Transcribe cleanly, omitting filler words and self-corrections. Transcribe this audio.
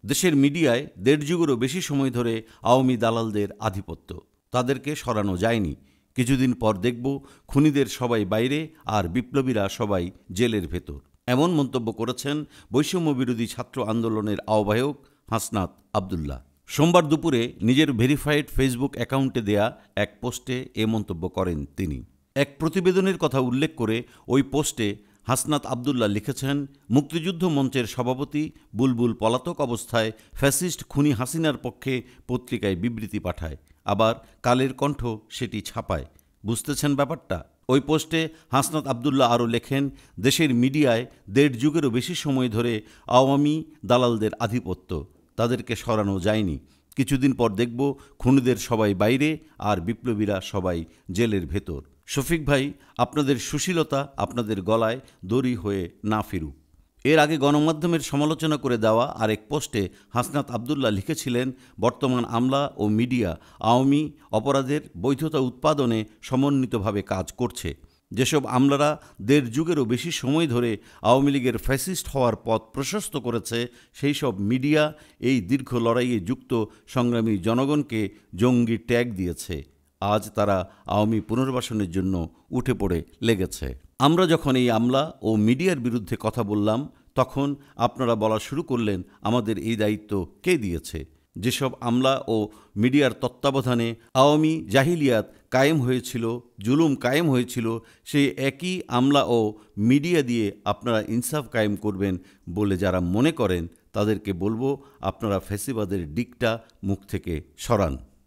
দেশের মিডিয়ায় দেড় যুগেরও বেশি সময় ধরে আওয়ামী দালালদের আধিপত্য। তাদেরকে সরানো যায়নি। কিছুদিন পর দেখব খুনিদের সবাই বাইরে আর বিপ্লবীরা সবাই জেলের ভেতর। এমন মন্তব্য করেছেন বৈষম্য বিরোধী ছাত্র আন্দোলনের আহ্বায়ক হাসনাত আব্দুল্লাহ। সোমবার দুপুরে নিজের ভেরিফাইড ফেসবুক অ্যাকাউন্টে দেয়া এক পোস্টে এ মন্তব্য করেন তিনি। এক প্রতিবেদনের কথা উল্লেখ করে ওই পোস্টে হাসনাত আব্দুল্লাহ লিখেছেন, মুক্তিযুদ্ধ মঞ্চের সভাপতি বুলবুল পলাতক অবস্থায় ফ্যাসিস্ট খুনি হাসিনার পক্ষে পত্রিকায় বিবৃতি পাঠায়, আবার কালের কণ্ঠ সেটি ছাপায়। বুঝতেছেন ব্যাপারটা? ওই পোস্টে হাসনাত আব্দুল্লাহ আরও লেখেন, দেশের মিডিয়ায় দেড় যুগেরও বেশি সময় ধরে আওয়ামী দালালদের আধিপত্য। তাদেরকে সরানো যায়নি। কিছুদিন পর দেখব খুনিদের সবাই বাইরে আর বিপ্লবীরা সবাই জেলের ভেতর। শফিক ভাই, আপনাদের সুশীলতা আপনাদের গলায় দড়ি হয়ে না ফিরুক। এর আগে গণমাধ্যমের সমালোচনা করে দেওয়া আরেক পোস্টে হাসনাত আব্দুল্লাহ লিখেছিলেন, বর্তমান আমলা ও মিডিয়া আওয়ামী অপরাধের বৈধতা উৎপাদনে সমন্বিতভাবে কাজ করছে। যেসব আমলারা দেড় যুগেরও বেশি সময় ধরে আওয়ামী লীগের ফ্যাসিস্ট হওয়ার পথ প্রশস্ত করেছে, সেই সব মিডিয়া এই দীর্ঘ লড়াইয়ে যুক্ত সংগ্রামী জনগণকে জঙ্গি ট্যাগ দিয়েছে। আজ তারা আওয়ামী পুনর্বাসনের জন্য উঠে পড়ে লেগেছে। আমরা যখন এই আমলা ও মিডিয়ার বিরুদ্ধে কথা বললাম, তখন আপনারা বলা শুরু করলেন, আমাদের এই দায়িত্ব কে দিয়েছে? যেসব আমলা ও মিডিয়ার তত্ত্বাবধানে আওয়ামী জাহিলিয়াত কায়েম হয়েছিল, জুলুম কায়েম হয়েছিল, সেই একই আমলা ও মিডিয়া দিয়ে আপনারা ইনসাফ কায়েম করবেন বলে যারা মনে করেন, তাদেরকে বলবো, আপনারা ফ্যাসিবাদের দিকটা মুখ থেকে সরান।